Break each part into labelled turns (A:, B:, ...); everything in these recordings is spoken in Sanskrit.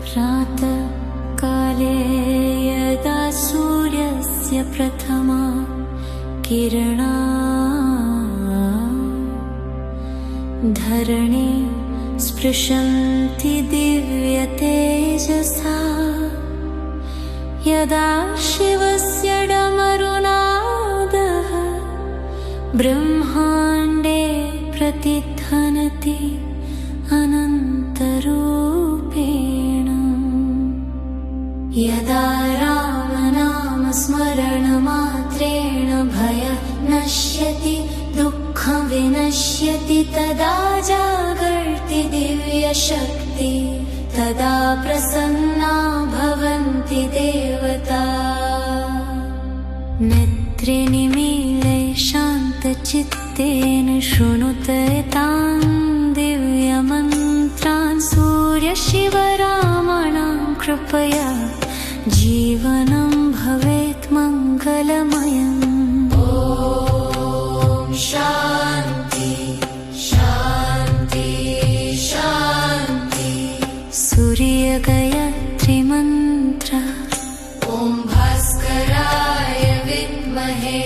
A: प्रातःकाले यदा सूर्यस्य प्रथमा किरणा धरणी स्पृशन्ति दिव्यतेजसा, यदा शिवस्य डमरुनादः ब्रह्माण्डे प्रतिध्वनति अनन्तरूपेण, यदा रामनामस्मरणमात्रेण भयं नश्यति दुःखं विनश्यति, तदा जागर्ति दिव्यशक्ति, तदा प्रसन्ना भवन्ति देवता। नेत्रे निमीले शान्तचित्तेन शृणुते तान् दिव्यमन्त्रान्, सूर्यशिवरामाणां कृपया जीवनं भवेत् मङ्गलमयम्। ॐ शान्ति शान्ति शान्ति। सूर्यगायत्री मन्त्र। ॐ भास्कराय विद्महे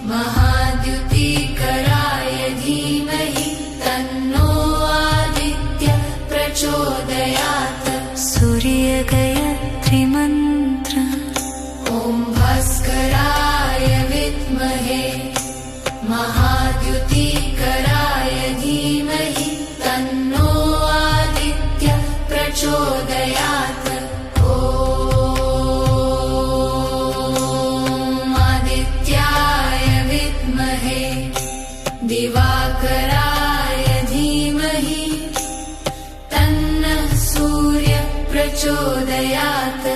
A: महाद्युतिकराय धीमहि, तन्नो आदित्यः प्रचोदयात्। सूर्यगायत्री मन्त्र। ॐ भास्कराय विद्महे महाद्युतिकराय धीमहि, तन्नो आदित्यः प्रचोदयात्। ॐ आदित्याय विद्महे दिवाकराय धीमहि, तन्नः सूर्यः प्रचोदयात्।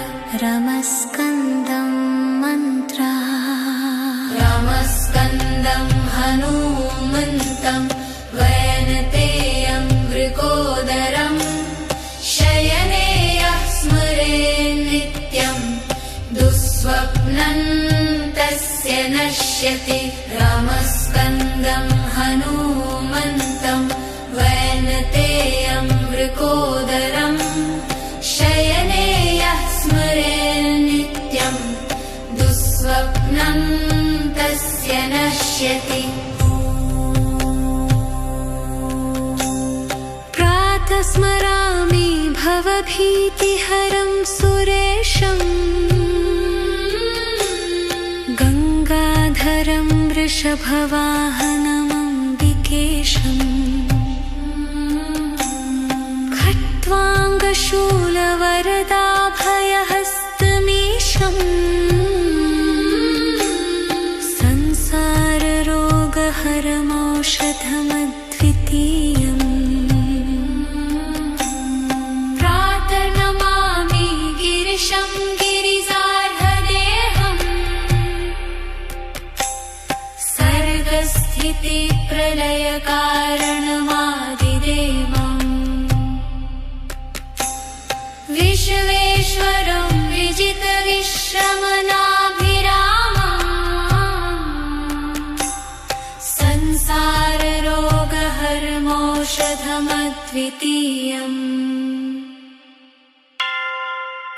A: रमस्कन्दं मन्त्र। रमस्कन्दं हनूमन्तं वैनतेयं मृगोदरं, शयने यः स्मरेन् नित्यं दुःस्वप्नं तस्य नश्यति। रमस्कन्दं हनूमन्तं वैनतेयं मृगोदरं, शयने यः स्मरेन् नित्यं दुःस्वप्नं तस्य नश्यति। प्रातः स्मरामि भवभीतिहरं सुरेशं, गङ्गाधरं वृषभवाहनमम्बिकेशं, खट्वाङ्गशूलवरदाभयहस्तमीशम्, संसाररोगहरमौषधमद्वितीयम्। प्रातर्नमामि गिरिशं गिरिजार्धदेहम्, सर्गस्थितिप्रलयकारणमादिदेवम्, विश्वेश्वरं विजितविश्रमणाभिरामम्, संसाररोगहरमौषधमद्वितीयम्।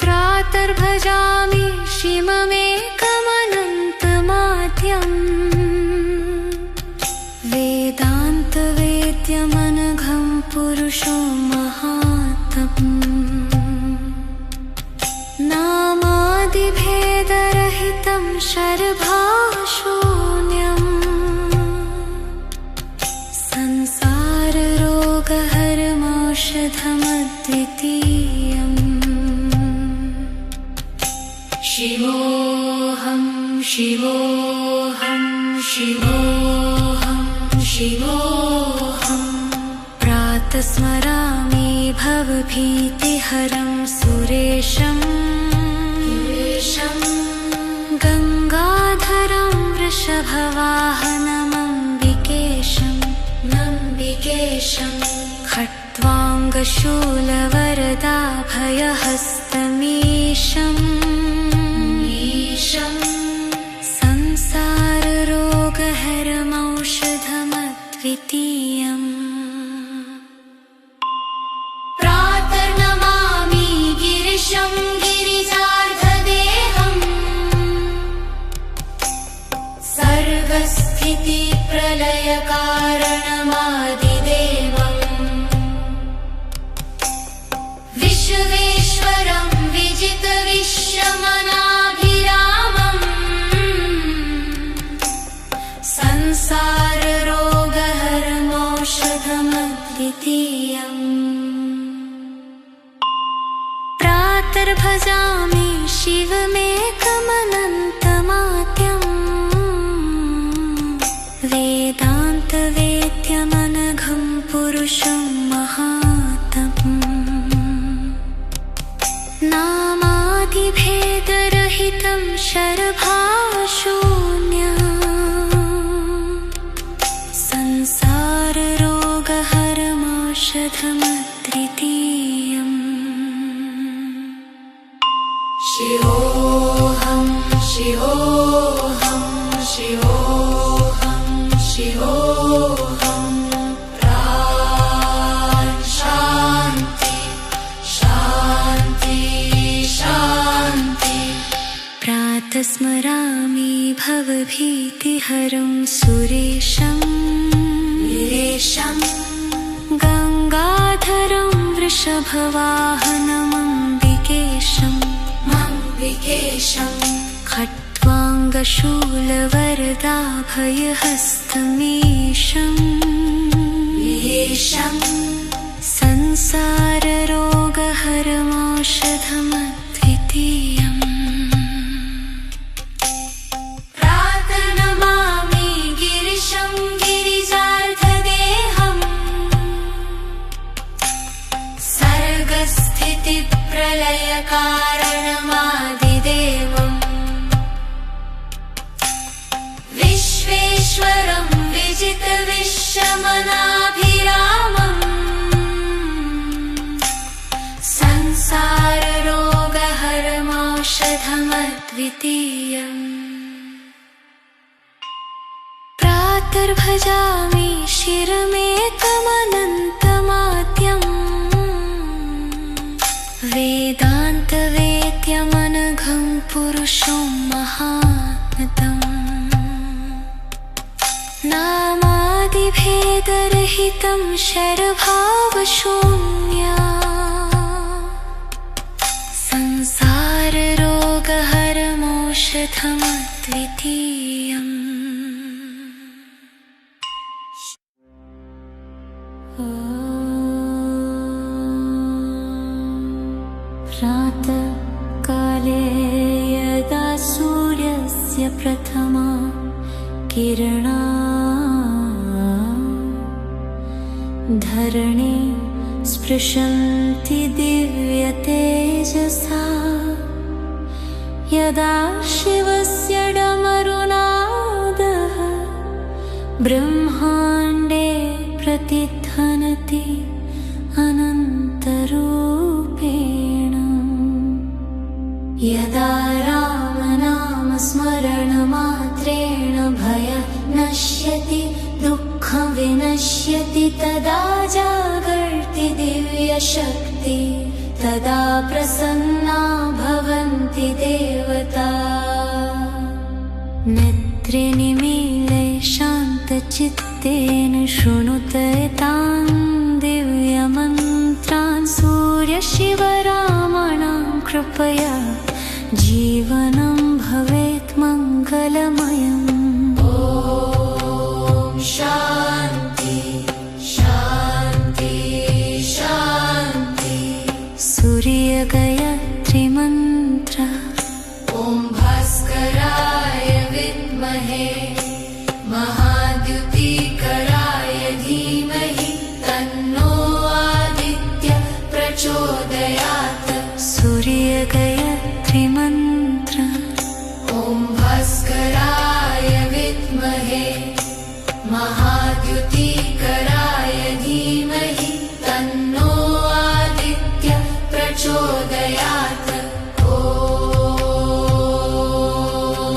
A: प्रातर्भजामि शिवमेकमनन्तमाद्यम्, वेदान्तवेद्यमनघं पुरुषो महात्मम्, नामादिभेदरहितं शरभाशून्यम्, संसाररोगहरमौषधमद्वितीयम्। शिवोऽहं शिवोऽहं शिवोऽहं शिवोऽहं। प्रातः स्मरामि भवभीतिहरं सुरेशं, गङ्गाधरं वृषभवाहनमम्बिकेशं, खट्वाङ्गशूलवरदाभयहस्तमीशम्, संसाररोगहरमौषधमद्वितीयम्। द्वितीयम् प्रातर्भजामि शिवमेकमनन्तमाद्यम् वेदान्तवेद्यमनघं पुरुषं महात्मम् नामादिभेदरहितं शरभाशून्यम् संसाररोगहरमौषधमद्वितीयम् शिवोऽहं शिवोऽहं शिवोऽहं शिवोऽहं प्राण शान्ति शान्ति शान्ति प्रातः स्मरामि भवभीतिहरं सुरेशं वीरेशं गङ्गाधरं वृषभवाहनमम्बिकेशं खट्वाङ्गशूलवरदाभयहस्तमीशं संसाररोगहरमौषधमद्वितीयम् प्रातर्नमामि गिरिशं गिरिजार्धदेहम् सर्गस्थितिप्रलयकारणमादिदेवम् विश्वेश्वरं विजितविश्वमनाभिरामम् संसाररोगहरमौषधमद्वितीयम् प्रातर्भजामि शिरमेकमनन्तमाद्यम् वेदान्तवेद्यमनघं पुरुषं महात्मम् नामादिभेदरहितं शरभावशून्या संसाररोगहरमौषधमद्वितीयम् प्रातःकाले यदा सूर्यस्य प्रथमा किरणा धरणी स्पृशन्ति दिव्यतेजसा यदा शिवस्य डमरुनादः ब्रह्माण्डे प्रतिध्वनति अनन्तरूपेण यदा रामनामस्मरणमात्रेण भयं नश्यति दुःखं विनश्यति तदा जागर्ति दिव्यशक्ति तदा प्रसन्ना भवन्ति देवता नेत्रे निमीले शान्तचित्तेन शृणुते तान् दिव्यमन्त्रान् सूर्यशिवरामणां कृपया जीवनं भवेत् मङ्गलमयम् ॐ शान्ति शान्ति शान्ति सूर्यगायत्री मन्त्र ॐ भास्कराय विद्महे महाद्युतिकराय धीमहि तन्नो आदित्य प्रचोदयात् सूर्यगायत्री मन्त्र ॐ भास्कराय विद्महे महाद्युतिकराय धीमहि तन्नो आदित्य प्रचोदयात्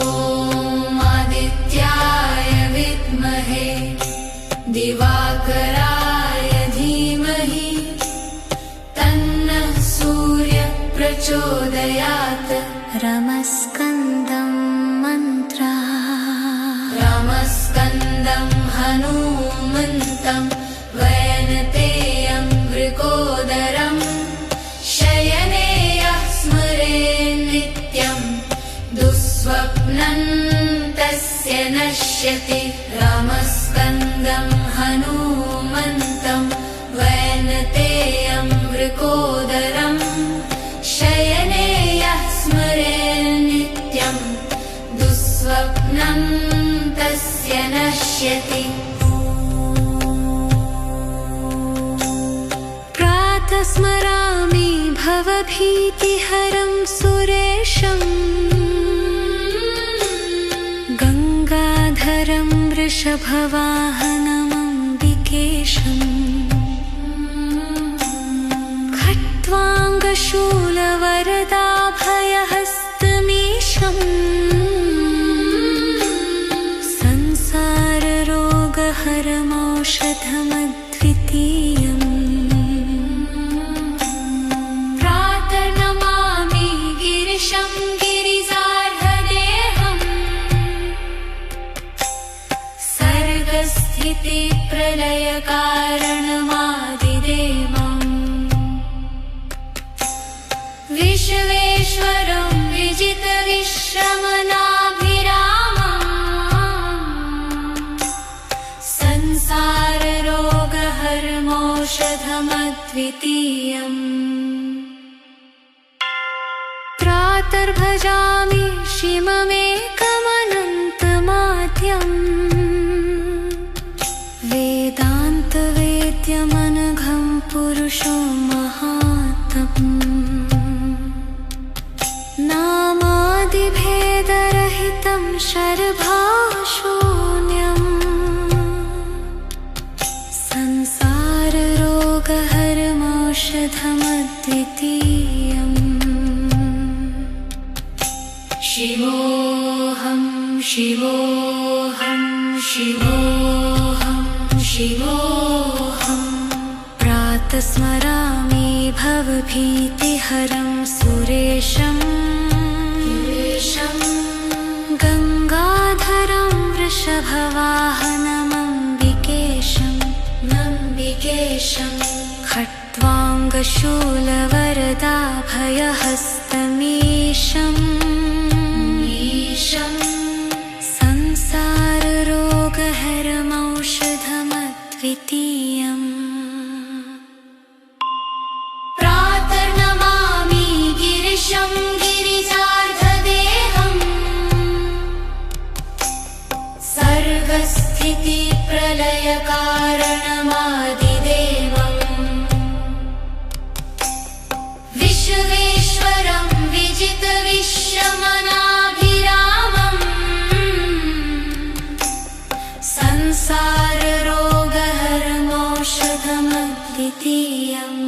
A: ॐ आदित्याय विद्महे दिवाकराय धीमहि तन्नः सूर्य प्रचोदयात् रमस्कन्दं मन्त्रा रमस्कन्दं हनूमन्तं वयनतेयं वृकोदरं शयने यः स्मरेन् नित्यं दुःस्वप्नं तस्य नश्यति रमस्कन्दं हनूमन्तं भवभीतिहरं सुरेशं गङ्गाधरं वृषभवाहनमम्बिकेशम् खट्वाङ्गशूलवरदाभयहस्तमीशम् संसाररोगहरमौषधमद्वितीयम् प्रातर्नमामि गिरिशं गिरिजार्धदेहम् सर्गस्थितिप्रलयकारणमादिदेवम् विश्वेश्वरं विजितविश्रमणाभिरामम् संसाररोगहरमौषधमद्वितीयम् प्रातर्भजामि शिवमेकमनन्तमाद्यम् वेदान्तवेद्यमनघं पुरुषो महात्मम् नामादिभेदरहितं शरभाशून्यम् संसाररोगहरमौषधमद्वितीयम् शिवोऽहं शिवोऽहं शिवोऽहं शिवोऽहं प्रातस्मरामि भवभीतिहरं सुरेशं गङ्गाधरं वृषभवाहनमम्बिकेशं खट्वाङ्गशूलवरदाभयहस्तमीशम् संसाररोगहरमौषधमद्वितीयम् प्रातर्नमामि गिरिशं गिरिजार्धदेहम् सर्गस्थितिप्रलयकारणमादिदेवम् विश्वेश्वरं विजितविश्रमणाभिरामम् संसाररोगहरमौषधमद्वितीयम्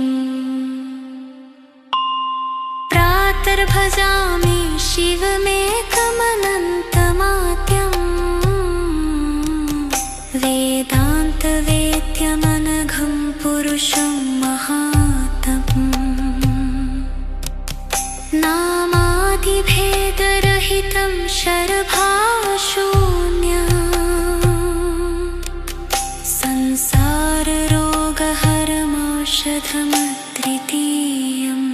A: प्रातर्भजामि शिवमेकमनन्तमाद्यम् वेदान्तवेद्यमनघं पुरुषं महात्मम् नामादिभेदरहितं शरभाशून्यम् संसाररोगहरमौषधमद्वितीयम्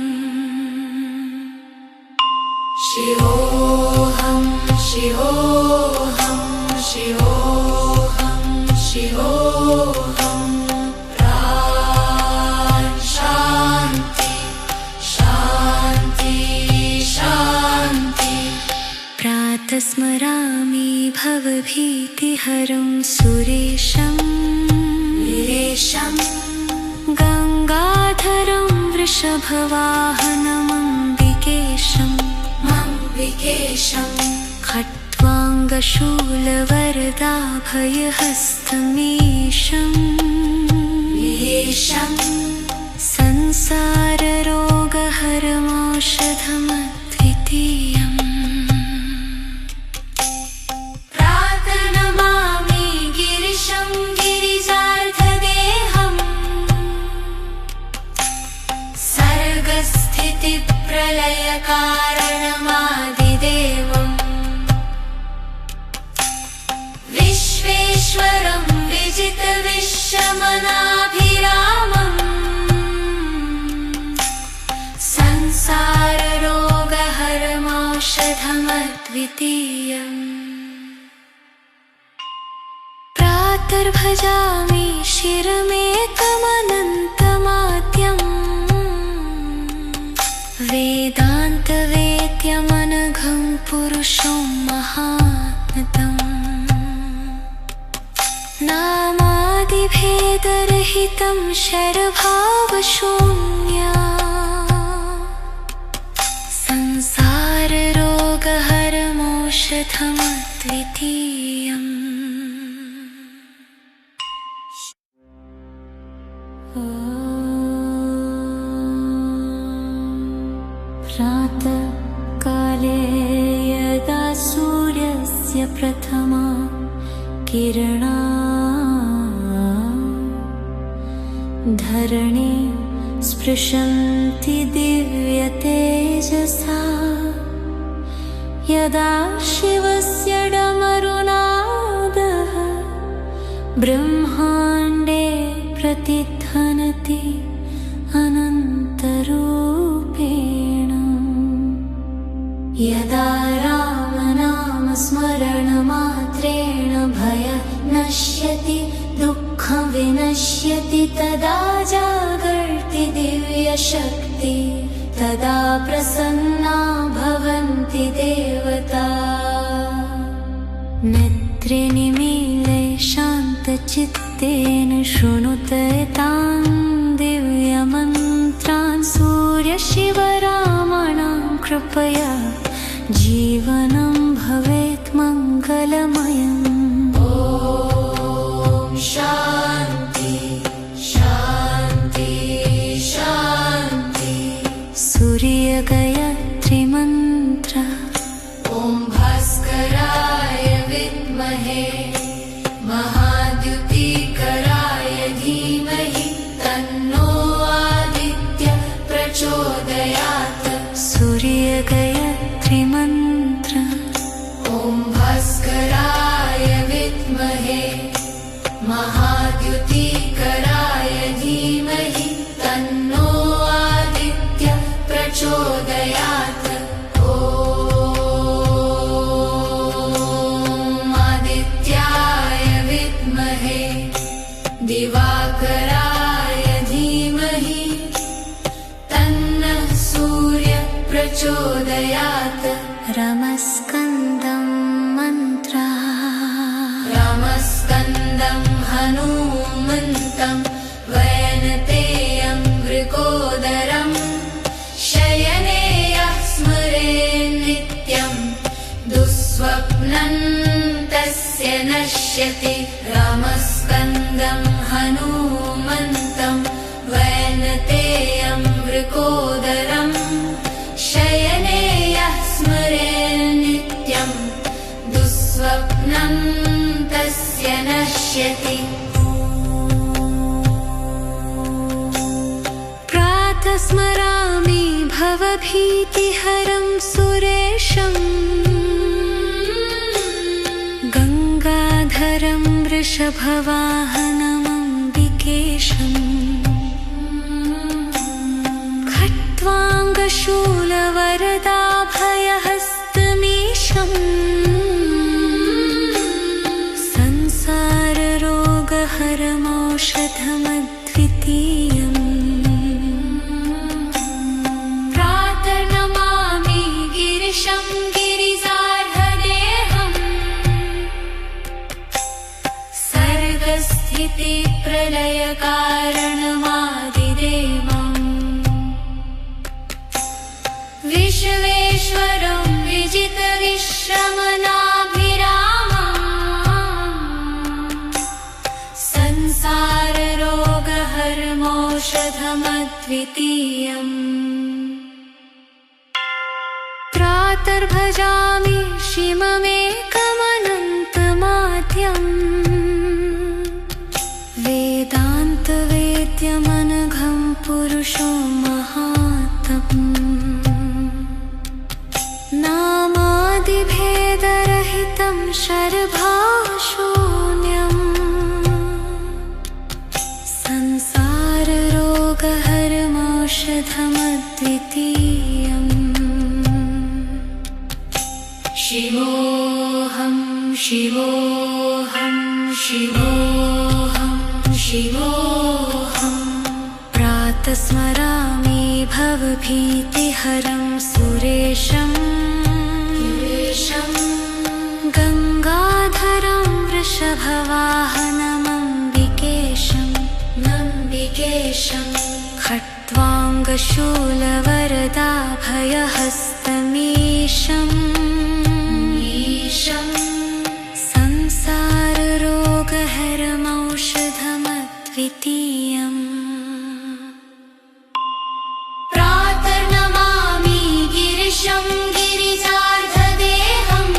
A: शिवोऽहं शिवोऽहं शिवोऽहं शिवोऽहं शान्ति शान्ति शान्ति प्रातस्मरामि भवभीतिहरं सुरेशं गङ्गाधरं वृषभवाहनमम्बिकेशम् खट्वाङ्गशूलवरदाभयहस्तमीशम् संसाररोगहरमौषधमद्वितीयम् प्रातर्नमामि गिरिशं गिरिजार्धदेहम् सर्गस्थितिप्रलयकारणमादिदेवम् विश्वेश्वरं विजितविश्रमणाभिरामम् संसाररोगहरमौषधमद्वितीयम् प्रातर्भजामि शिरमेकमनन्तमाद्यम् वेदान्तवेद्यमनघं पुरुषं महात्मम् नामादिभेदरहितं शरभावशून्या अद्वितीयम्। प्रातःकाले यदा सूर्यस्य प्रथमा किरणा धरणी स्पृशन्ति दिव्यतेजसा, यदा शिवस्य डमरुनादः ब्रह्माण्डे प्रतिध्वनति अनन्तरूपेण, यदा रामनामस्मरणमात्रेण भयः नश्यति दुःखं विनश्यति, तदा जागर्ति दिव्यशक्ति, तदा प्रसन्ना भवन्ति देवता। नेत्रे निमीले शान्तचित्तेन शृणुते तान् दिव्यमन्त्रान्, सूर्यशिवरामाणां कृपया जीवनं भवेत् मङ्गलमयम्। ॐ शान्ति शान्ति शान्ति। सूर्यगायत्री मन्त्र। ॐ भास्कराय विद्महे महाद्युतिकराय धीमहि, तन्नो आदित्यः प्रचोदयात्। सूर्यगायत्री मन्त्र। ॐ भास्कराय विद्महे महाद्युतिकराय धीमहि, तन्नो आदित्यः प्रचोदयात्। ॐ आदित्याय विद्महे दिवाकराय धीमहि, तन्नः सूर्यः प्रचोदयात्। रामस्कन्दं मन्त्र। रामस्कन्दं हनूमन्तं वैनतेयं वृकोदरं, शयने यः स्मरेन् नित्यं दुःस्वप्नं तस्य नश्यति। रामस्कन्दं हनूमन्तं वैनतेयं वृकोदरं, शयने यः स्मरेन् नित्यं दुःस्वप्नं तस्य नश्यति। प्रातः स्मरामि भवभीतिहरं सुरेशम्, गङ्गाधरं वृषभवाहनमम्बिकेशम्, खट्वाङ्गशूलवरदाभयहस्तमीशम्, संसाररोगहरमौषधमद्वितीयम्। प्रातर्नमामि गिरिशं गिरिजार्हदेहम्, सर्गस्थितिप्रलयकारणमादिदेवम्, विश्वेश्वरं विजितविश्रमणाभिरामम्, संसाररोगहरमौषधमद्वितीयम्। प्रातर्भजामि शिवमेकमनन्तमाद्यम्, वेदान्तवेद्यमनघं पुरुषो महात्मम्, नामादिभेदरहितं शर्भाशून्यम्, संसाररोगहरमौषधमद्वितीयम्। शिवोऽहं शिवोऽहं शिवोऽहं शिवोऽहं। प्रातः स्मरामि भवभीतिहरं सुरेशम्, गङ्गाधरं वृषभवाहनमम्बिकेशम्, खट्वाङ्गशूलवरदाभयहस्तमीशम्, प्रातस्मरामीभवभीतिहरं प्रातर्नमामि गिरिशं गिरिजार्धदेहम्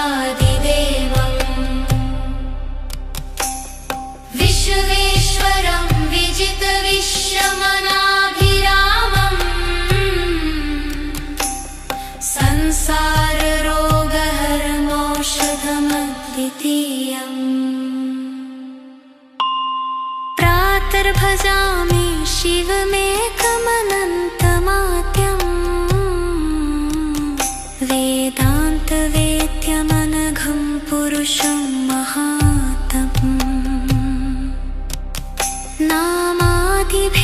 A: सर्वस्थितिप्रलयकारणमादिदेवम् विश्वेश्वरं विजितविश्रमणाभिरामम् संसाररोगहरमौषधमद्वितीयम् प्रातर्भजामि शिवमेकमनन्तमाद्यम् वेदान्तवेद्यमनघं पुरुषं महात्मम्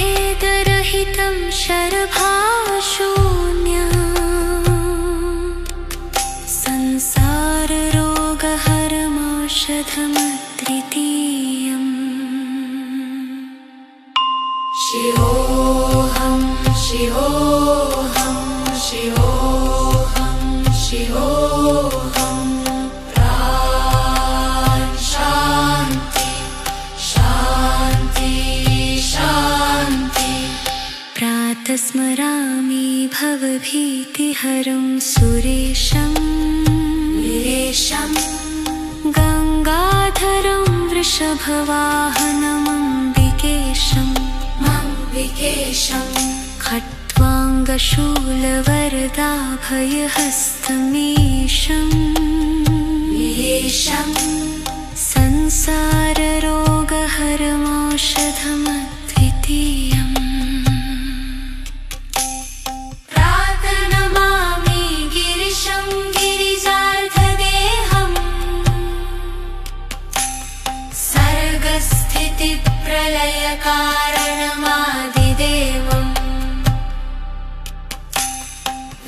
A: नामादिभेदरहितं शरभाशून्यम् संसाररोगहरमौषधमद्वितीयम् शिवोऽहं शिवोऽहं शिवोऽहं शिवोऽहं शान्ति शान्ति शान्ति प्रातस्मरामि भवभीतिहरं सुरेशं वीरेशं गङ्गाधरं वृषभवाहनमम्बिकेशं खट्वाङ्गशूलवरदाभयहस्तमीशं संसाररोगहरमौषधमद्वितीयम् प्रातर्नमामि गिरिशं गिरिजार्धदेहम् सर्गस्थितिप्रलयकारणमादिदेवम्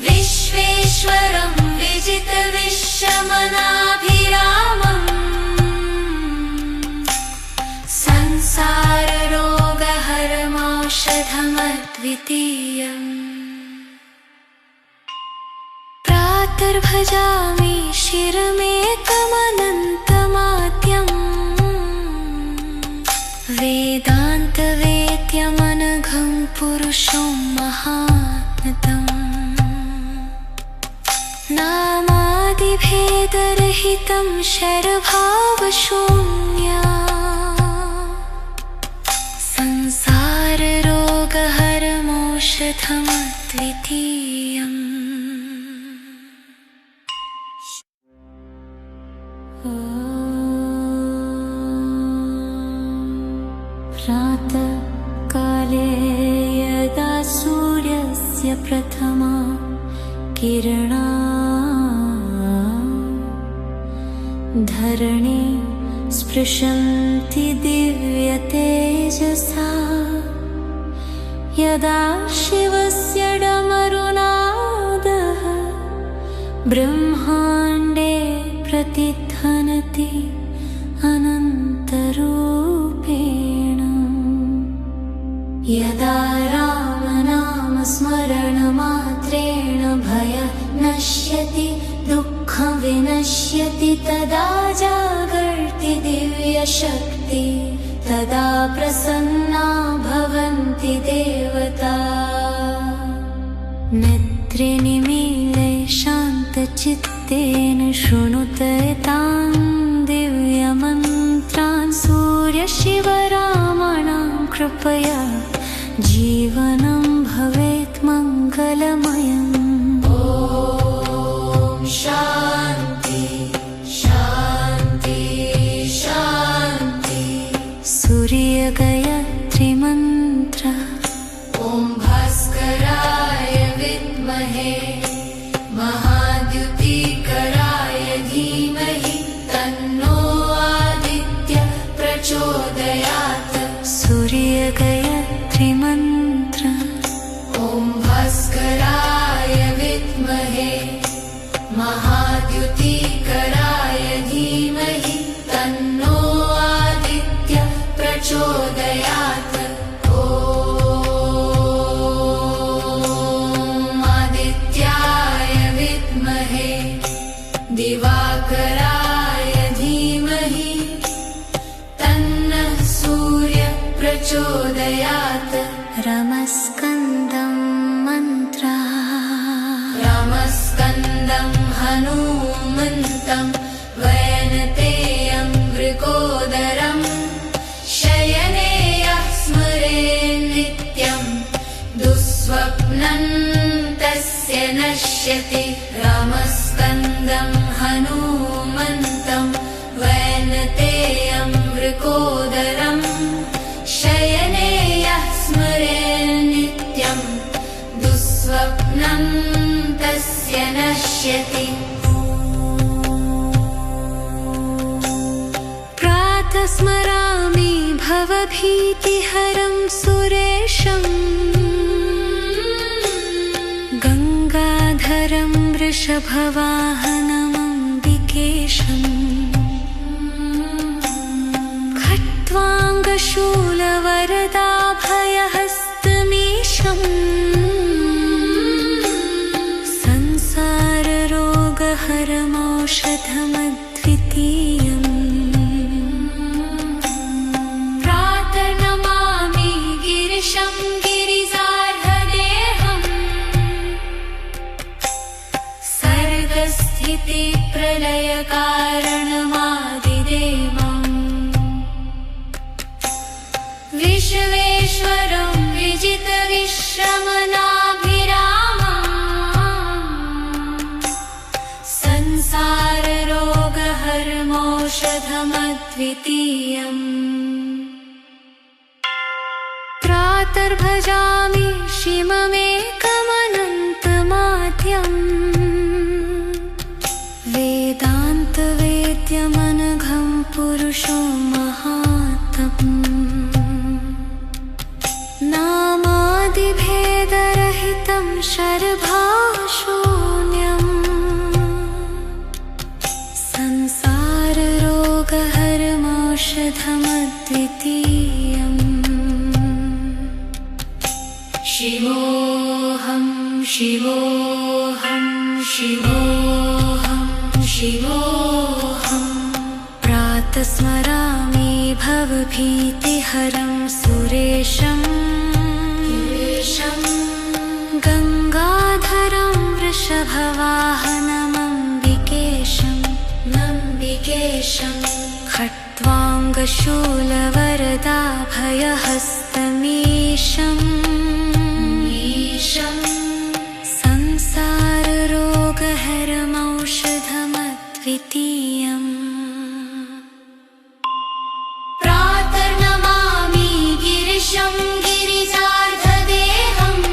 A: विश्वेश्वरं विजितविश्रमणाभिरामम् संसाररोगहरमौषधमद्वितीयम् प्रातर्भजामि शिरमेकमनन्तमाद्यम् वेदान्तवेद्यमनघं पुरुषं महात्मतम् नामादिभेदरहितं शरभावशून्यम् संसाररोगहरमौषधमद्वितीयम् प्रातःकाले यदा सूर्यस्य प्रथमा किरणा धरणी स्पृशन्ति दिव्यतेजसा यदा शिवस्य डमरुनादः ब्रह्माण्डे प्रतिध्वनति अनन्तरूपेण यदा रामनामस्मरणमात्रेण भयं नश्यति दुःखं विनश्यति तदा जागर्ति दिव्यशक्ति तदा प्रसन्ना भवन्ति देवता नेत्रे निमीले शान्तचित्तेन शृणुते तान् दिव्यमन्त्रान् सूर्यशिवरामाणां कृपया जीवनं भवेत् मङ्गलमयम् ॐ शान्ति शान्ति शान्ति सूर्यगायत्री मन्त्र ॐ भास्कराय विद्महे महाद्युतिकराय धीमहि तन्नो आदित्यः प्रचोदयात् सूर्यगायत्री मन्त्र ॐ भास्कराय विद्महे महा दिवाकराय धीमहि तन्नः सूर्यः प्रचोदयात् रमस्कन्दं मन्त्रः रमस्कन्दं हनूमन्तं वैनतेयं वृकोदरम् शयने यः स्मरेन् नित्यं दुःस्वप्नं तस्य नश्यति रमस्कन्दं हनूमन्तं वैनतेयं वृकोदरम् शयने यः स्मरेन् नित्यं दुःस्वप्नं तस्य नश्यति प्रातः स्मरामि भवभीतिहरं सुरेशम् गङ्गाधरं वृषभवाहनमम्बिकेशम् खट्वाङ्गशूलवरदाभयहस्तमीशम् संसाररोगहरमौषधमद्वितीयम् प्रातर्नमामि गिरिशं गिरिजार्धदेहम् सर्गस्थितिप्रलयकारणमादिदेवम् विश्वेश्वरं विजितविश्रमणाभिरामम् संसाररोगहरमौषधमद्वितीयम् प्रातर्भजामि शिवमेकमनन्तमाद्यम् वेदान्तवेद्यमनघं पुरुषो महात्मम् नामादिभेदरहितं शरभाशून्यम् संसाररोगहरमौषधमद्वितीयम् शिवोऽहं शिवोऽहं शिवोऽहं शिवोऽहं प्रातः स्मरामि भवभीतिहरं सुरेशम् गङ्गाधरं वृषभवाहनमम्बिकेशम् खट्वाङ्गशूलवरदाभयहस्तमीशम् संसाररोगहरमौषधमद्वितीयम् प्रातर्नमामि गिरिशं गिरिजार्धदेहम्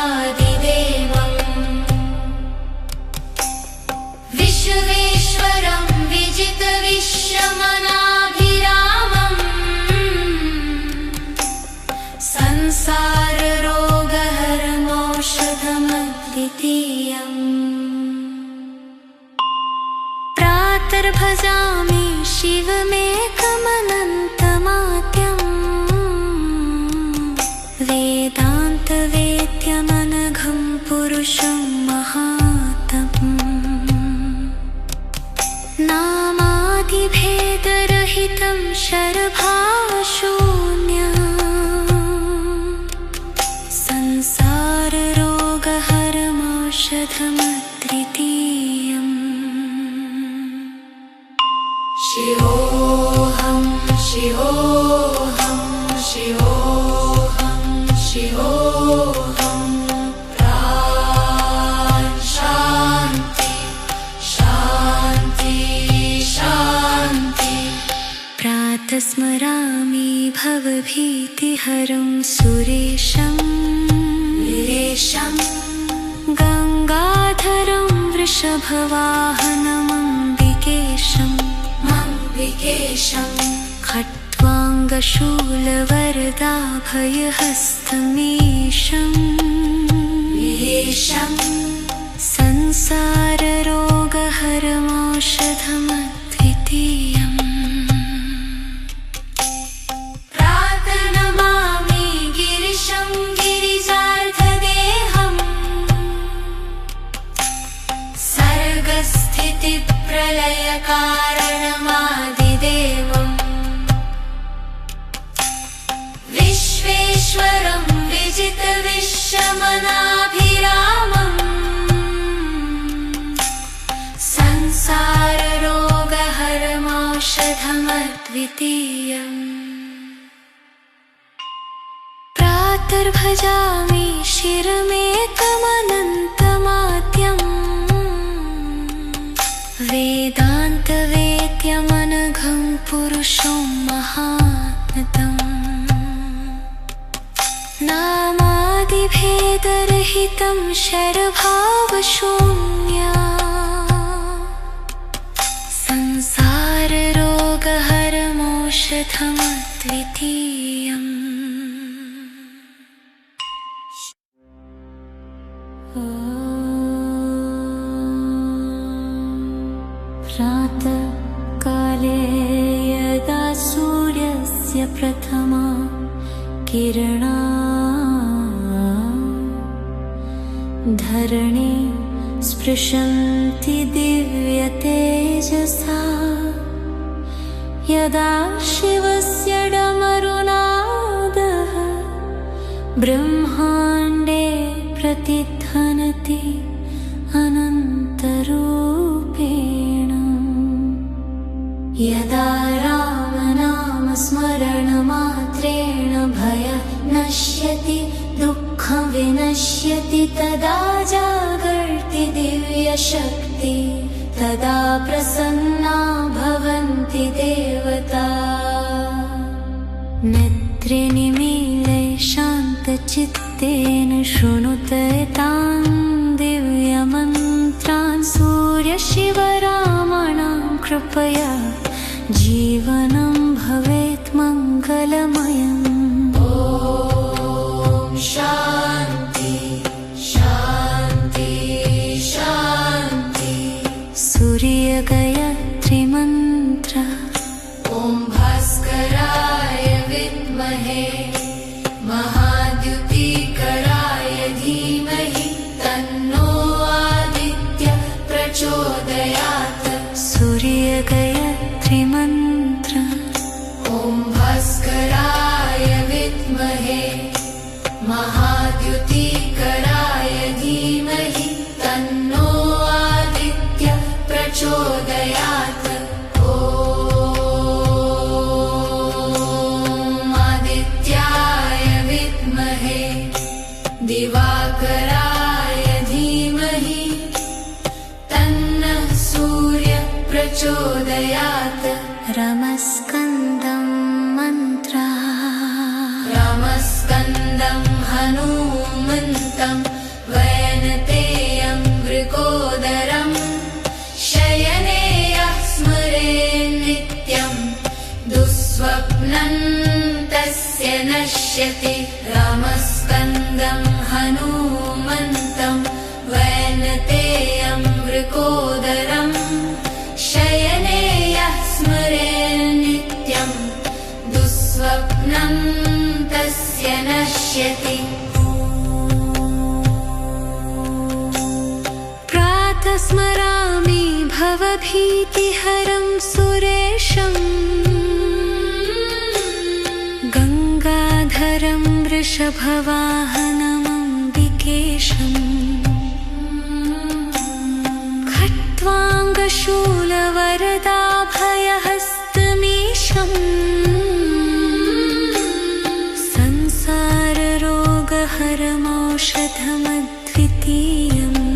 A: सर्गस्थितिप्रलयकारणमादिदेवम् विश्वेश्वरं विजितविश्रमणाभिरामम् संसाररोगहरमौषधमद्वितीयम् प्रातर्भजामि शिवमेकमनन्तमाद्यम् वेदान्तवेद्यमनघं पुरुषं महात्मम् नामादिभेदरहितं शरभाशून्यम् संसाररोगहरमौषधमद्वितीयम् शिवोऽहं शिवोऽहं शिवोऽहं शिवोऽहं शान्ति शान्ति शान्ति प्रातः स्मरामि भवभीतिहरं सुरेशम् गङ्गाधरं वृषभवाहनमम्बिकेशम् खट्वाङ्गशूलवरदाभयहस्तमीशम् संसाररोगहरमौषधमद्वितीयम् प्रातर्नमामि गिरिशं गिरिजार्धदेहम् द्वितीयम्। प्रातर्भजामि शिरमेकमनन्तमाद्यम् वेदान्तवेद्यमनघं पुरुषं महात्मतम् नामादिभेदरहितं शरभावशून्या संसाररोगहरमौषधमद्वितीयम्। प्रातःकाले यदा सूर्यस्य प्रथमा किरणा धरणी स्पृशन्ति दिव्यतेजसा यदा शिवस्य डमरुनादः ब्रह्माण्डे प्रतिध्वनति अनन्तरूपेण यदा रामनामस्मरणमात्रेण भयं नश्यति दुःखं विनश्यति तदा जागर्ति दिव्यशक्ति तदा प्रसन्ना भवन्ति देवता। नेत्रेनिमीले शान्तचित्तेन शृणुते तान् दिव्यमन्त्रान् सूर्यशिवरामाणां कृपया जीवनं भवेत् मङ्गलमयम्। ॐ शान्ति शान्ति शान्ति। सूर्यगायत्री मन्त्र। ॐ भास्कराय विद्महे महाद्युतिकराय धीमहि तन्नो आदित्यः प्रचोदयात्। सूर्यगायत्री मन्त्र। ॐ भास्कराय विद्महे महाद्युतिकराय धीमहि तन्नो आदित्यः प्रचोदयात्। ॐ आदित्याय विद्महे दिवाकराय धीमहि तन्नः सूर्यः प्रचोदयात्। रमस्कन्दं मन्त्र। रमस्कन्दं हनूमन्तं वैनतेयं वृकोदरं शयने यः स्मरेन्नित्यं दुःस्वप्नं तस्य नश्यति। रमस्कन्दं हनूमन्तं वैनतेयं वृकोदरं शयने यः स्मरेन्नित्यं दुःस्वप्नं तस्य नश्यति। प्रातः स्मरामि भवभीतिहरं सुरेशम् गङ्गाधरं वृषभवाहनमम्बिकेशम् खट्वाङ्गशूलवरदाभयहस्तमीशम् संसाररोगहरमौषधमद्वितीयम्।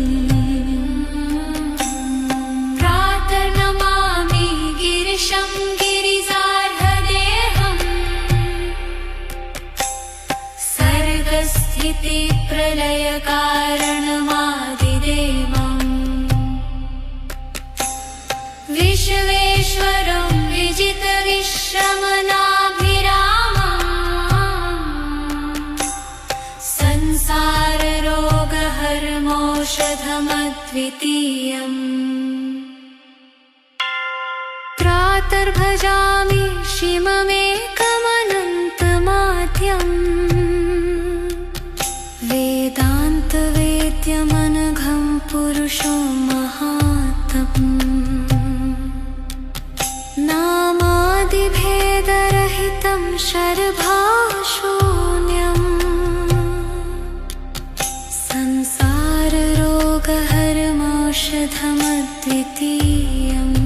A: प्रातर्नमामि गिरिशं गिरिजार्हदेहम् सर्गस्थितिप्रलयकारणमादिदेवम् विश्वेश्वरं विजितविश्रमणाभिरामम् संसाररोगहरमौषधमद्वितीयम्। प्रातर्भजामि शिवमेकमनन्तमाद्यम् वेदान्तवेद्यमनघं पुरुषो महात्मम् नामादिभेदरहितं शरभावशून्यम् संसाररोगहरमौषधमद्वितीयम्।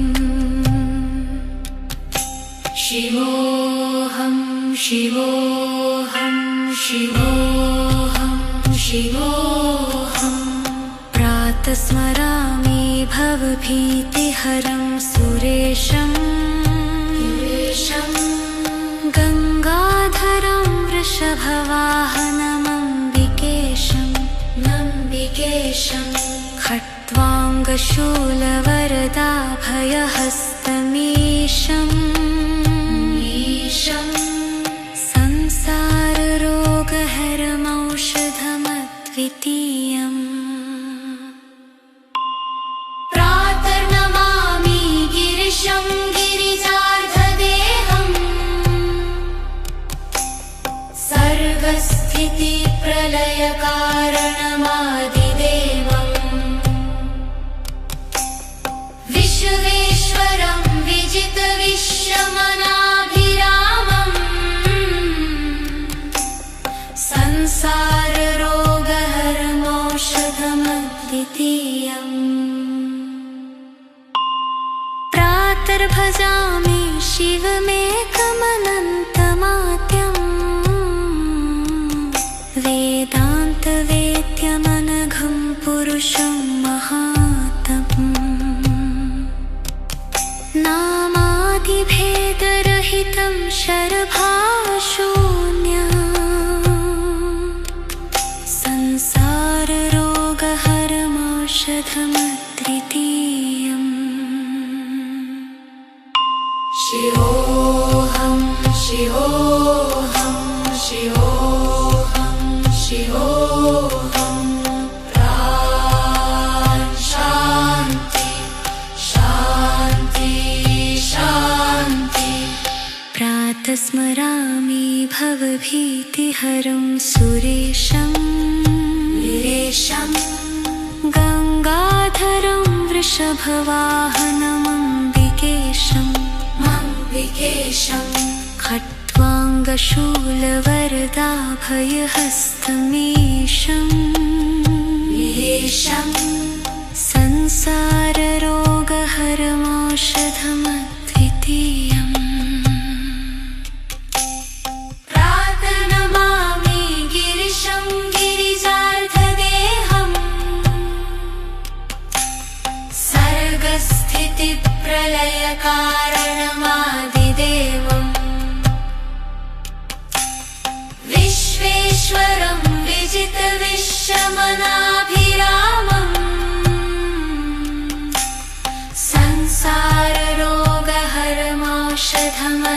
A: शिव शिवोऽहम् प्रातः स्मरामि भवभीतिहरं सुरेशम् गङ्गाधरं वृषभवाहनमम्बिकेशम् खट्वाङ्गशूलवरदाभयहस्तमीशम् संसाररोगहरमौषधमद्वितीयम् प्रातर्नमामि गिरिशं गिरिजार्धदेहम् सर्गस्थितिप्रलयकारणमादिदेवम् विश्वेश्वरं विजितविश्वमनाभिरामम् संसाररोगहरमौषधमद्वितीयम् प्रातर्भजामि शिवमेकमनन्तमाद्यम् वेदान्तवेद्यमनघं पुरुषं महात्मम् नामादिभेदरहितं शरभावशून्यम् संसाररोगहरमौषधमद्वितीयम् शिवोऽहं शिवोऽहं शिवोऽहं शिवोऽहं शान्ति शान्ति शान्ति प्रातः स्मरामि भवभीतिहरं सुरेशम् गङ्गाधरं वृषभवाहनमम्बिकेशम् खट्वाङ्गशूलवरदाभयहस्तमीशम् संसाररोगहरमौषधमद्वितीयम् प्रातर्नमामि गिरिशं गिरिजार्धदेहम् सर्गस्थितिप्रलयकारणमादिदेवम् विश्वेश्वरं विजितविश्वमनाभिरामम्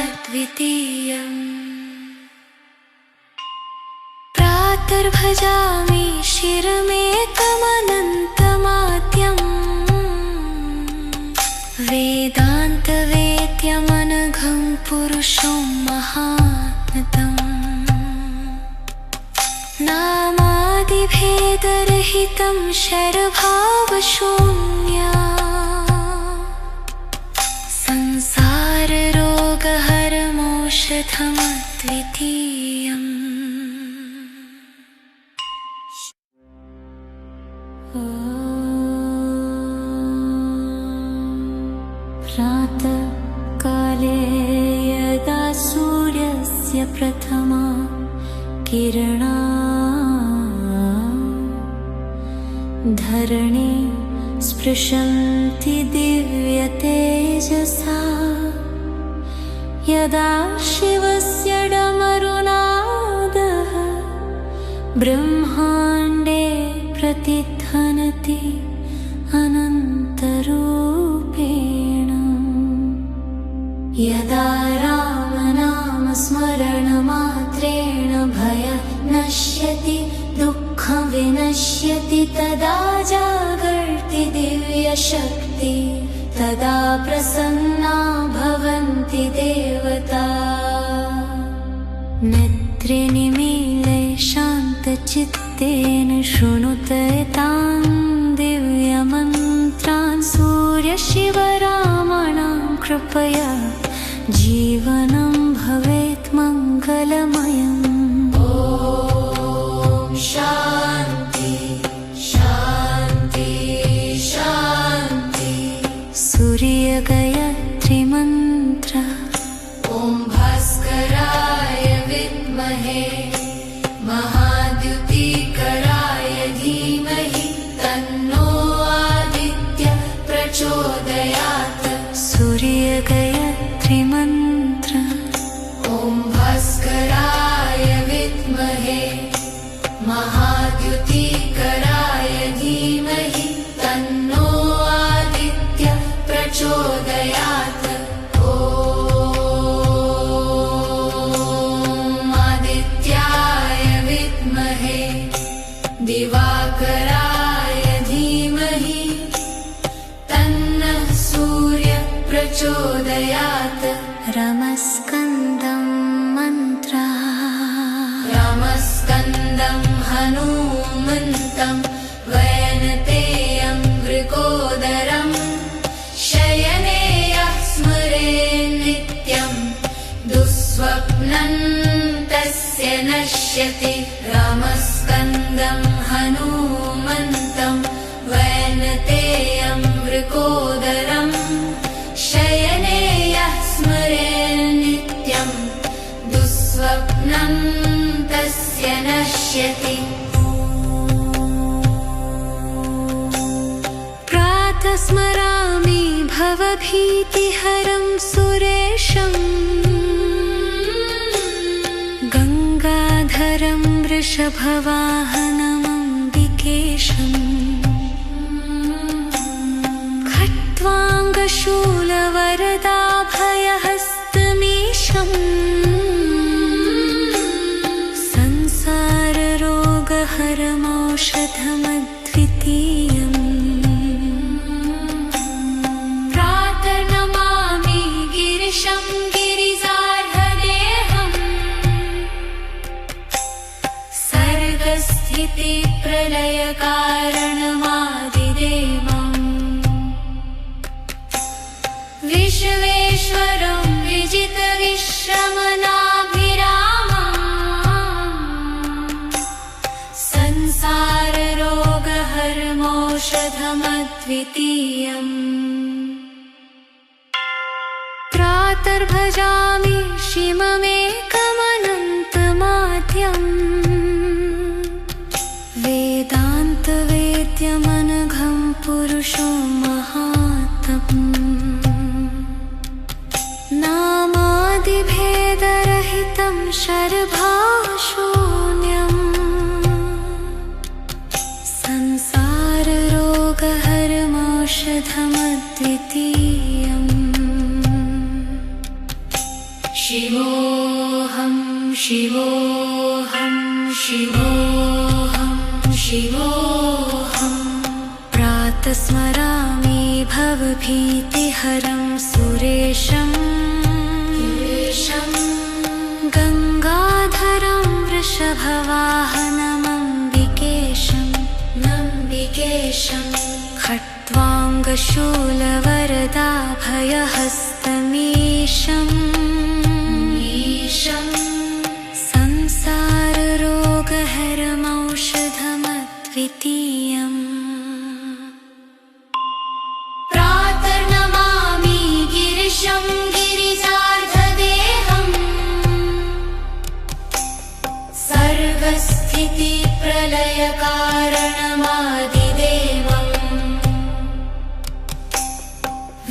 A: संसाररोगहरमौषधमद्वितीयम् प्रातर्भजामि शिरमेकमनन्तमाद्यम् वेदान्तवेद्यमनघं पुरुषं महात्मम् नामादिभेदरहितं शरभावशून्यम् संसाररोगहरमौषधमद्वितीयम् प्रातःकाले यदा सूर्यस्य प्रथमा किरणा धरणी स्पृशन्ति दिव्यतेजसा यदा शिवस्य डमरुनादः ब्रह्माण्डे प्रतिध्वनति अनन्तरूपेण यदा रामनामस्मरणमात्रेण भयं नश्यति दुःखं विनश्यति तदा जागर्ति दिव्यशक्ति तदा प्रसन्ना भवन्ति देवता नेत्रे निमीले शान्तचित्तेन शृणुते तान् दिव्यमन्त्रान् सूर्यशिवरामाणां कृपया जीवनं भवेत् मङ्गलमयम् ॐ शान्ति शान्ति शान्ति सूर्यगायत्री मन्त्र ॐ भास्कराय विद्महे महाद्युतिकराय दिवाकराय धीमहि तन्नः सूर्यः प्रचोदयात् रमस्कन्दं मन्त्रः रमस्कन्दं हनूमन्तं वैनतेयं वृकोदरम् शयने यः स्मरेन् नित्यं दुःस्वप्नं तस्य नश्यति रमस्कन्दं हनूमन्तं वैनतेयं वृकोदरम् शयने यः स्मरेन् नित्यं दुःस्वप्नं तस्य नश्यति प्रातः स्मरामि भवभीतिहरं सुरेशम् गङ्गाधरं वृषभवाहनमम्बिकेशम् खट्वाङ्गशूलवरदाभयहस्तमीशम् संसाररोगहरमौषधमद्वितीयम् प्रातर्नमामि गिरिशं गिरिजार्धदेहम् सर्गस्थितिप्रलयकारणमादिदेवम् विश्वेश्वरं विजितविश्रमणाभिरामम् संसाररोगहरमौषधमद्वितीयम् प्रातर्भजामि शिवमेकमनन्तमाद्यम् वेदान्तवेद्यमनघं पुरुषो महात्मम् नामादिभेदरहितं शरभाशून्यम् संसाररोगहरमौषधमद्वितीयम् शिवोऽहं शिवोऽहं शिवोऽहं शिवोऽहं प्रातः स्मरामि भवभीतिहरं सुरेशम् गङ्गाधरं वृषभवाहनमम्बिकेशं खट्वाङ्गशूलवरदाभयहस्तमीशम् संसाररोगहरमौषधमद्वितीयम् प्रातर्नमामि गिरिशं गिरिजार्धदेहम् सर्गस्थितिप्रलयकारणमादिदेवम्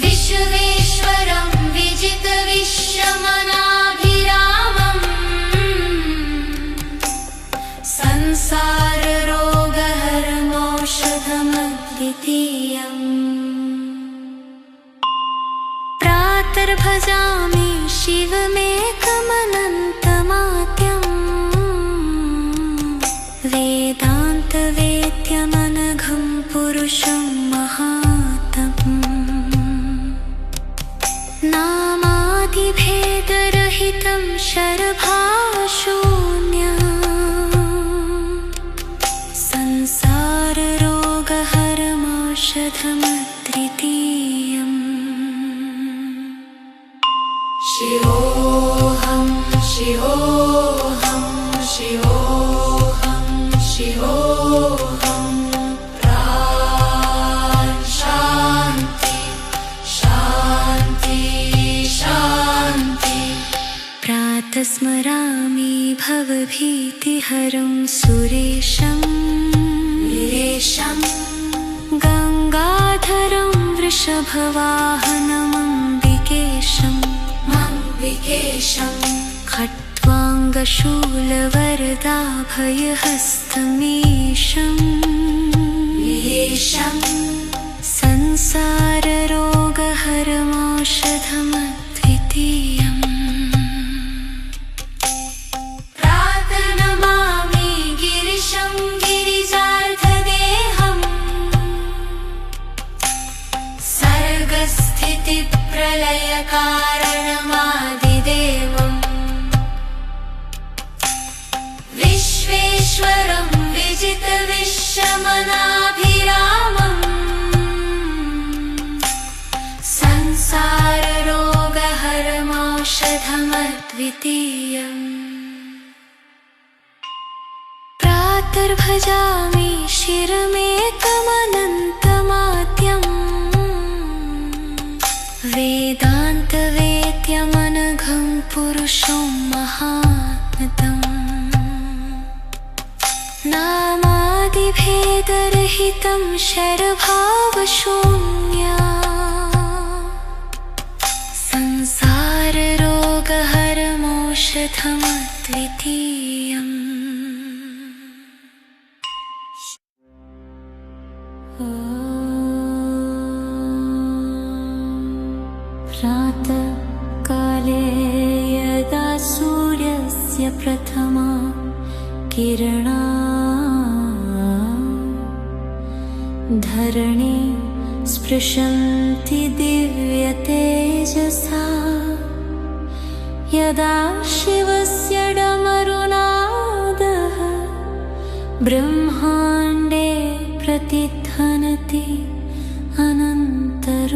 A: विश्वेश्वरं विजितविश्रमणाभिरामम् संसाररोगहरमौषधमद्वितीयम् प्रातर्भजामि शिवमेकमनन्तमाद्यम् वेदान्तवेद्यमनघं पुरुषं महात्मम् नामादिभेदरहितं शरभाशून्यम् संसाररोगहरमौषधमद्वितीयम् शिवोऽहं शिवोऽहं शिवोऽहं शिवोऽहं शान्ति शान्ति शान्ति प्रातः स्मरामि भवभीतिहरं सुरेशम् गङ्गाधरं वृषभवाहनमम्बिकेशम् खट्वाङ्गशूलवरदाभयहस्तमीशम् संसाररोगहरमौषधमद्वितीयम् प्रातर्नमामि गिरिशं गिरिजार्धदेहम् भजामि शिरमेकमनन्तमाद्यम् वेदान्तवेद्यमनघं पुरुषं महात्मतम् नामादिभेदरहितं शरभावशून्या संसाररोगहरमौषधमद्वितीयम्। प्रातःकाले यदा सूर्यस्य प्रथमा किरणा धरणी स्पृशन्ति दिव्यतेजसा यदा शिवस्य डमरुनादः ब्रह्माण्डे प्रतिध्वनति अनन्तरूपेण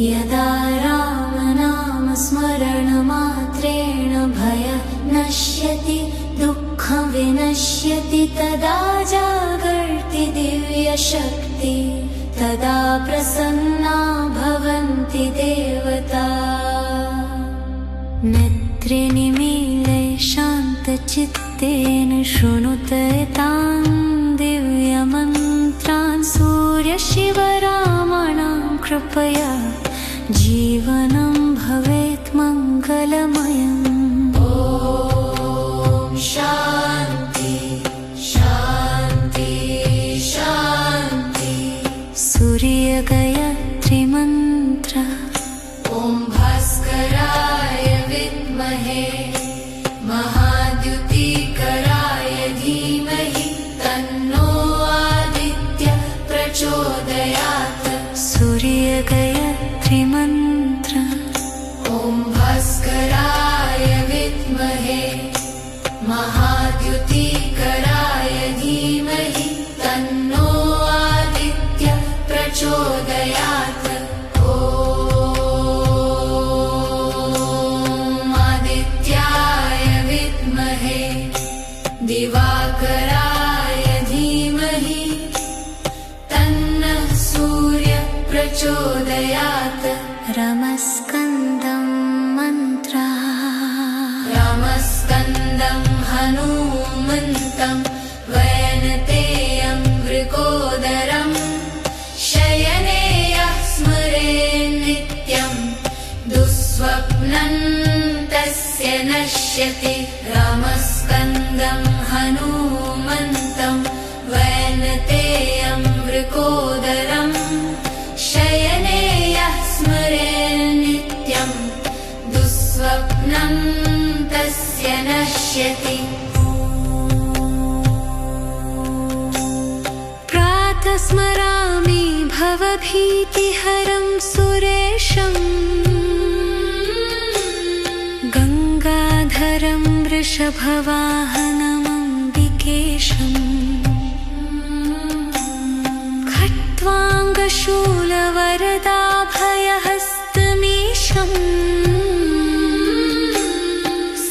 A: यदा रामनामस्मरणमात्रेण भयं नश्यति दुःखं विनश्यति तदा जागर्ति दिव्यशक्ति तदा प्रसन्ना भवन्ति देवता। नेत्रे निमीले शान्तचित्तेन शृणुते तान् दिव्यमन्त्रान् सूर्यशिवरामाणां कृपया जीवनं भवेत् मङ्गलमयम्। ॐ शान्ति शान्ति शान्ति। सूर्यगायत्री मन्त्र। ॐ भास्कराय विद्महे महाद्युतिकराय धीमहि तन्नो आदित्य प्रचोदयात्। सूर्यगायत्री मन्त्र। ॐ भास्कराय विद्महे महाद्युतिकराय धीमहि तन्नो आदित्य प्रचोदयात्। ॐ आदित्याय विद्महे दिवाकराय धीमहि तन्नः सूर्य प्रचोदयात्। रमस्कन्दं मन्त्र। रमस्कन्दं हनूमन्तं वैनतेयं वृकोदरं शयने यः स्मरेन् नित्यं दुःस्वप्नं तस्य नश्यति। रमस्कन्दं हनूमन्तं वैनतेयं वृकोदरं शयने यः स्मरेन् नित्यं दुःस्वप्नं तस्य नश्यति। प्रातः स्मरामि भवभीतिहरं सुरेशम् गङ्गाधरं वृषभवाहनमम्बिकेशम् खट्वाङ्गशूलवरदाभयहस्तमीशम्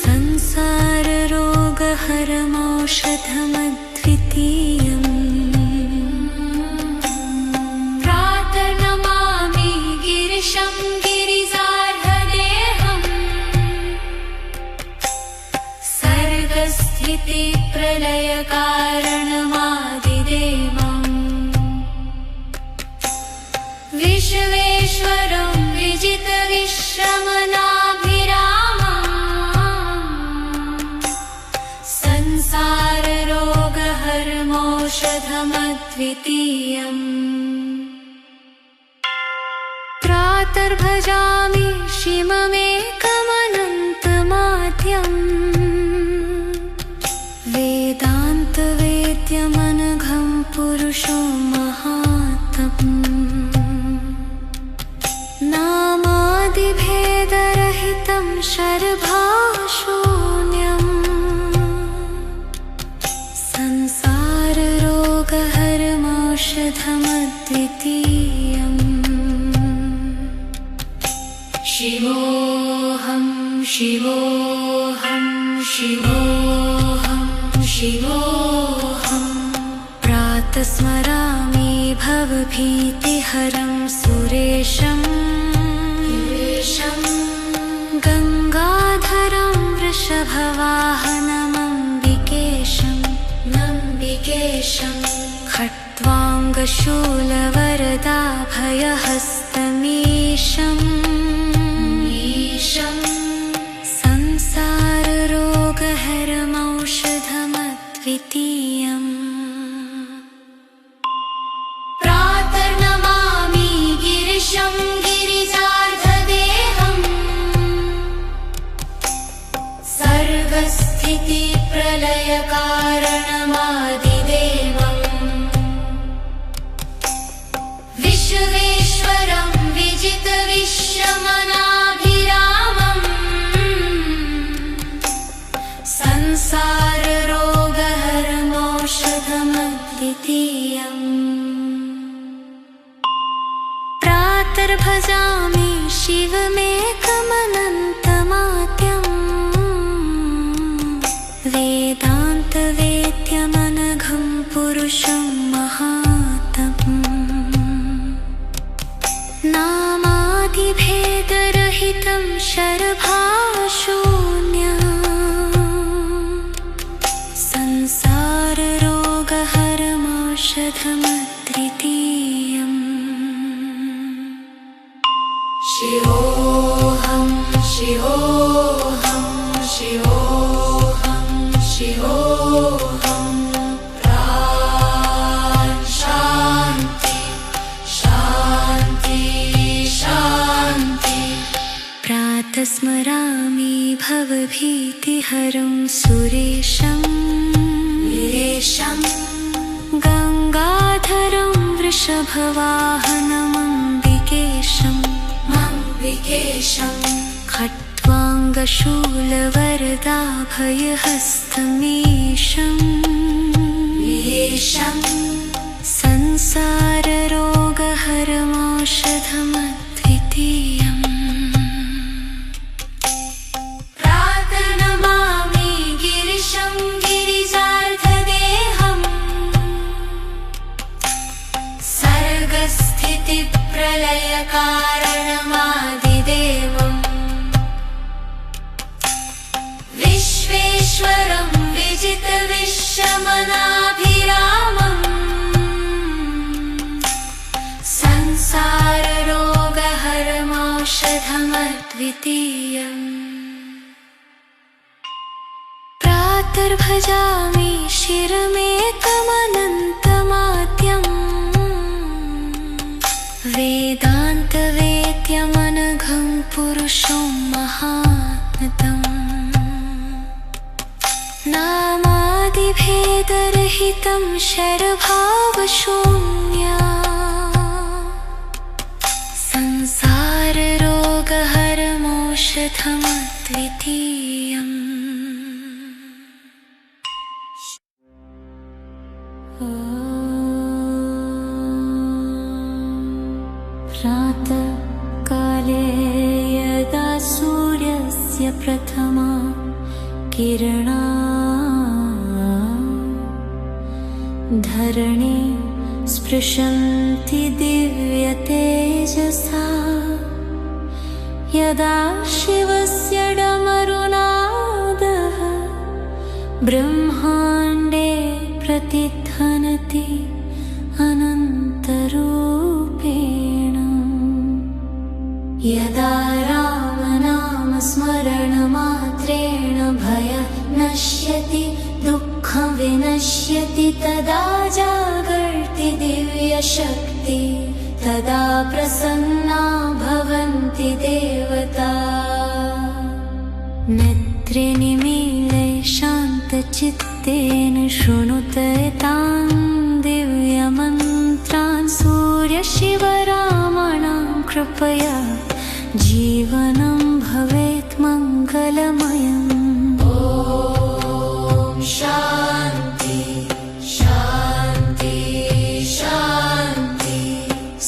A: संसाररोगहरमौषधमद्वितीयम्। प्रातर्नमामि गिरिशं गिरिजार्हदेहम् सर्गस्थितिप्रलयकारणमादिदेवम् विश्वेश्वरं विजितविश्रमणाभिरामम् संसाररोगहरमौषधमद्वितीयम्। प्रातर्भजामि शिवमेकमनन्तमाद्यम् वेदान्तवेद्यमनघं पुरुषो महात्मम् नामादिभेदरहितं शरभावशून्यम् संसाररोगहरमौषधमद्वितीयम्। शिवोऽहं शिवोऽहं शिवोऽहम्। शिवोऽहम् प्रातः स्मरामि भवभीतिहरं सुरेशम् गङ्गाधरं वृषभवाहनमम्बिकेशम् खट्वाङ्गशूलवरदाभयहस्तमीशम् संसाररोगहरमौषधमद्वितीयम् प्रातर्नमामि गिरिशं गिरिजार्धदेहम् सर्गस्थितिप्रलयकारणमादिदेवम् विश्वेश्वरं विजितविश्रमणाभिरामम् संसाररोगहरमौषधमद्वितीयम् प्रातर्भजामि शिवमेकमनन्तमाद्यम् वेदान्तवेद्यमनघं पुरुषं महात्मम् नामादिभेदरहितं शरभावशून्यम् संसाररोगहरमौषधमद्वितीयम् शिवोऽहं शिवोऽहं शिवोऽहं शिवोऽहं शान्ति शान्ति शान्ति प्रातः स्मरामि भवभीतिहरं सुरेशम् गङ्गाधरं वृषभवाहनमम्बिकेशम् खट्वाङ्गशूलवरदाभयहस्तमीशम् संसाररोगहरमौषधमद्वितीयम् प्रातर्नमामि गिरिशं गिरिजार्धदेहम् सर्गस्थितिप्रलयकारणमादिदेवम् विश्वेश्वरं विजितविश्रमणाभिरामम् संसाररोगहरमौषधमद्वितीयम् प्रातर्भजामि शिरमेकमनन्तमाद्यम् वेदान्तवेद्यमनघं पुरुषं महात्मम् नामादिभेदरहितं शरभावशून्यम् संसाररोगहरमौषधमद्वितीयम् प्रातःकाले यदा सूर्यस्य प्रथमा किरणा धरणी स्पृशन्ति दिव्यतेजसा यदा शिवस्य डमरुनादः ब्रह्माण्डे प्रतिध्वनति अनन्तरूपेण यदा रामनामस्मरणमात्रेण भयं नश्यति दुःखं विनश्यति तदा जागर्ति दिव्यशक्ति तदा प्रसन्ना भवन्ति देवता नेत्रे निमीले शान्तचित्तेन शृणुते तान् दिव्यमन्त्रान् सूर्यशिवरामाणां कृपया जीवनं भवेत् मङ्गलमयम् ॐ शान्ति शान्ति शान्ति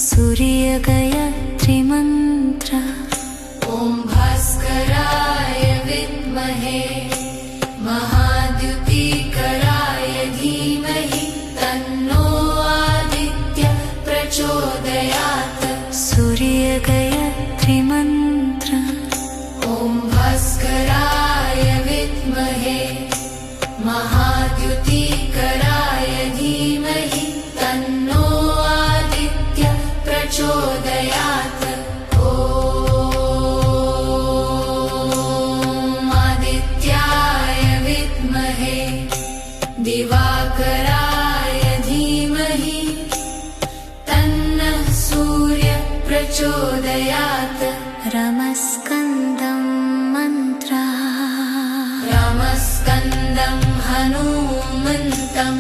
A: सूर्यगायत्री मन्त्र ॐ भास्कराय विद्महे महाद्युतिकराय दिवाकराय धीमहि तन्नः सूर्यः प्रचोदयात् रमस्कन्दं मन्त्रः रमस्कन्दं हनूमन्तं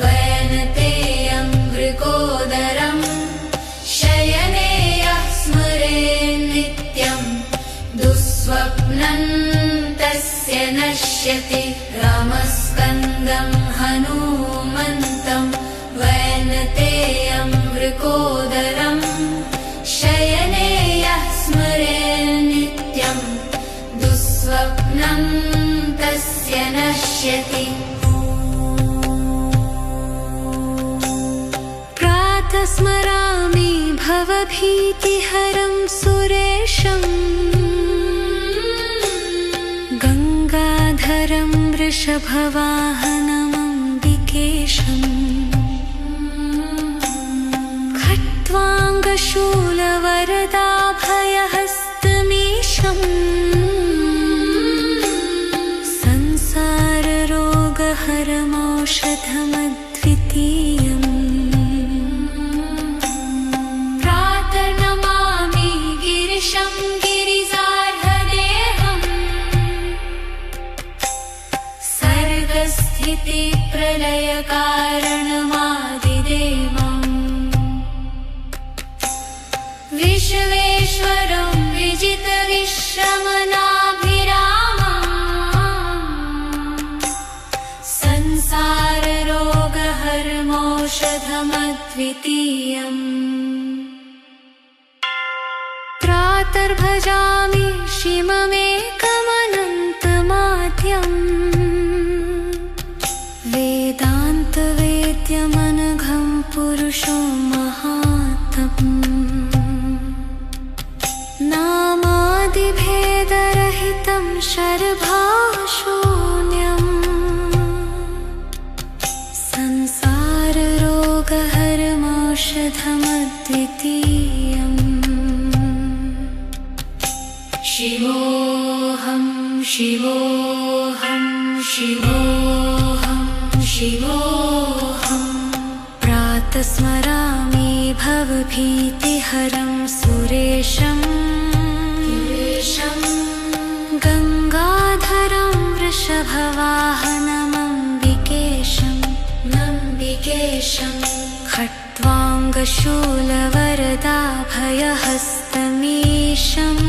A: वैनतेयं वृकोदरम् शयने यः स्मरेन्नित्यं दुःस्वप्नं तस्य नश्यति रमस्कन्दं हनूमन्तं वैनतेयं वृकोदरम् शयने यः स्मरेन्नित्यं दुःस्वप्नं तस्य नश्यति प्रातः स्मरामि भवभीतिहरं सुरेशम् गङ्गाधरं वृषभवाहनमम्बिकेशम् खट्वाङ्गशूलवरदाभयहस्तमीशम् संसाररोगहरमौषधमद्वितीयम् प्रातर्नमामि गिरिशं गिरिजार्हदेहम् सर्गस्थितिप्रलयकारणमादिदेवम् विश्वेश्वरं विजितविश्रमणाभिरामम् संसाररोगहरमौषधमद्वितीयम् प्रातर्भजामि शिवमेकमनन्तमाद्यम् वेदान्तवेद्यमनघं पुरुषो महात्मम् नामादिभेदरहितं शरभाशून्यम् संसाररोगहरमौषधमद्वितीयम् शिवोऽहं शिवोऽहं शिवोऽहं शिवोऽहं प्रातः स्मरामि भवभीतिहरं सुरेशम् गङ्गाधरं वृषभवाहनमम्बिकेशं खट्वाङ्गशूलवरदाभयहस्तमीशम्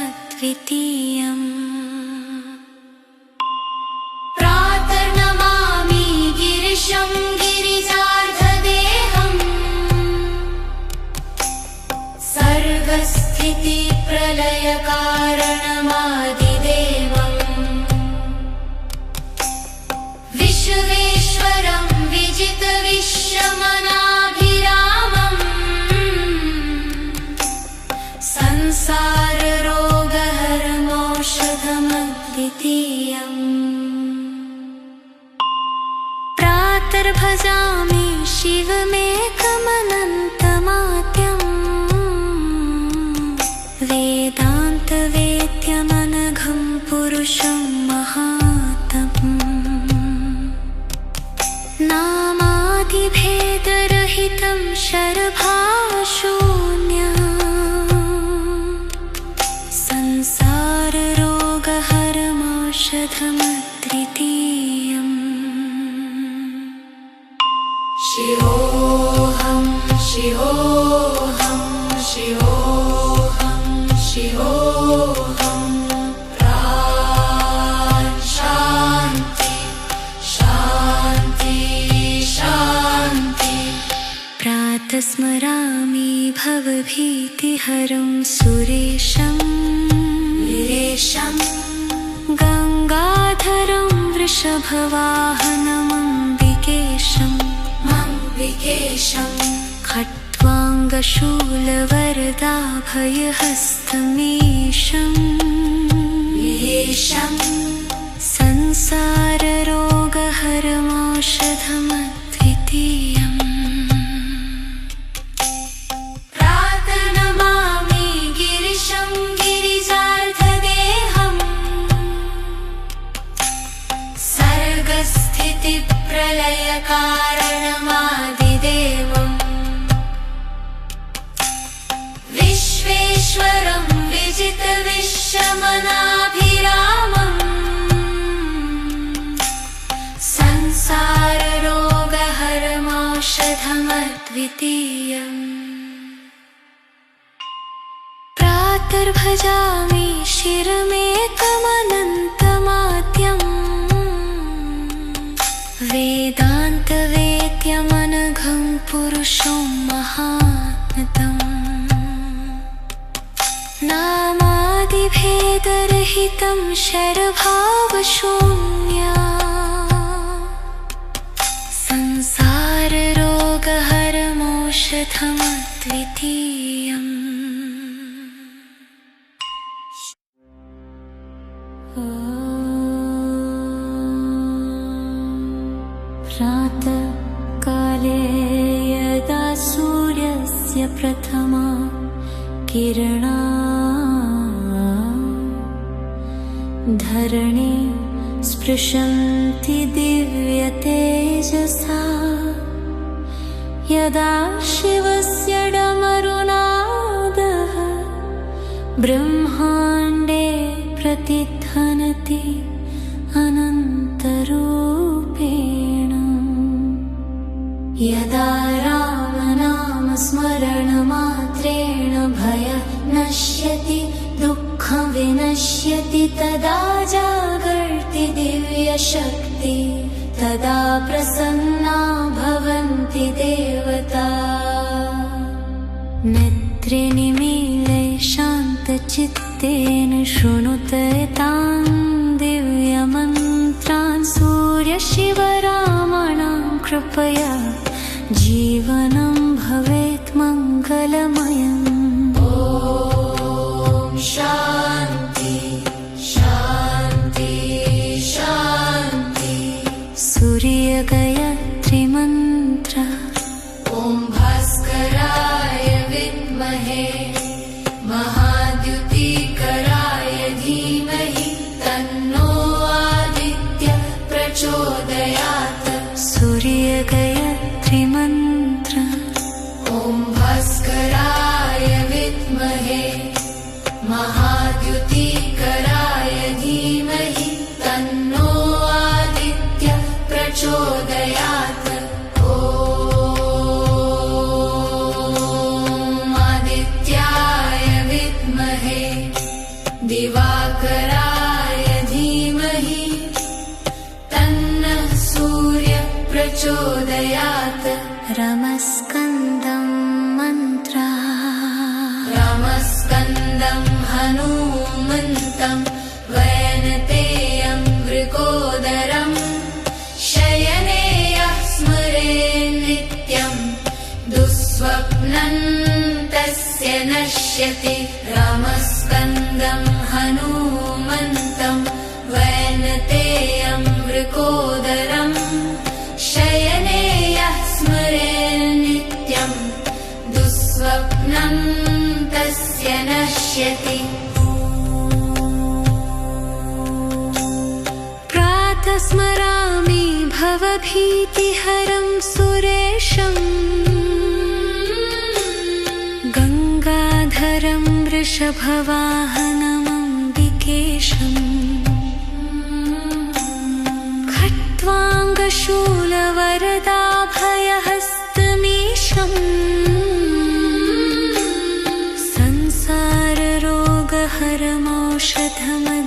A: संसाररोगहरमौषधमद्वितीयम् प्रातर्नमामि गिरिशं गिरिजार्धदेहम् सर्गस्थितिप्रलयकारणमादिदेवम् विश्वेश्वरं विजितविश्रमणाभिरामम् संसाररोगहरमौषधमद्वितीयम् प्रातर्भजामि शिवमेकमनन्तमाद्यम् वेदान्तवेद्यमनघं पुरुषं महात्मम् नामादिभेदरहितं शरभाशून्यम् संसाररोगहरमौषधमद्वितीयम् शिवोऽहं शिवोऽहं शिवोऽहं शिवोऽहं शान्ति शान्ति शान्ति प्रातः स्मरामि भवभीतिहरं सुरेशम् गङ्गाधरं वृषभवाहनमम्बिकेशम् खट्वाङ्गशूलवरदाभयहस्तमीशम् संसाररोगहरमौषधमद्वितीयम् प्रातर्नमामि गिरिशं गिरिजार्ध प्रातस्मराम्यद्वितीयम् प्रातर्भजामि शिरमेकमनन्तमाद्यम् वेदान्तवेद्यमनघं पुरुषं महात्मतम् नामादिभेदरहितं शरभावशून्या संसाररोगहरमौषधमद्वितीयम् प्रातःकाले यदा सूर्यस्य प्रथमा किरणा धरणी स्पृशन्ति दिव्यतेजसा यदा शिवस्य डमरुनादः ब्रह्माण्डे प्रतिध्वनति अनन्तरूपेण यदा रामनामस्मरणमात्रेण भयः नश्यति दुःखं विनश्यति तदा जागर्ति दिव्यशक्ति तदा प्रसन्ना भवन्ति देवता नेत्रेनिमीले शान्तचित्तेन शृणुते तान् दिव्यमन्त्रान् सूर्यशिवरामाणां कृपया जीवनं भवेत् मङ्गलमयम् ॐ शान्ति शान्ति शान्ति सूर्यगायत्री मन्त्र ॐ भास्कराय विद्महे महाद्युतिकराय धीमहि तन्नो आदित्यः प्रचोदयात् सूर्यगायत्री मन्त्र ॐ भास्कराय विद्महे महाद्युतिकराय धीमहि तन्नो आदित्यः प्रचोदयात् ॐ आदित्याय विद्महे दिवाकराय धीमहि तन्नः सूर्यः प्रचोदयात् रमस्कन्दं मन्त्र रमस्कन्दं हनूमन्तं वैनतेयं वृकोदरं शयने यः स्मरेन् नित्यं दुःस्वप्नं तस्य नश्यति रमस्कन्दं हनूमन्तं वैनतेयं वृकोदरं शयने यः स्मरेन् नित्यं दुःस्वप्नं तस्य नश्यति प्रातस्मरामि भवभीतिहरं सुरेशम् गङ्गाधरं वृषभवाहनमम्बिकेशम् खट्वाङ्गशूलवरदाभयहस्तमीशम्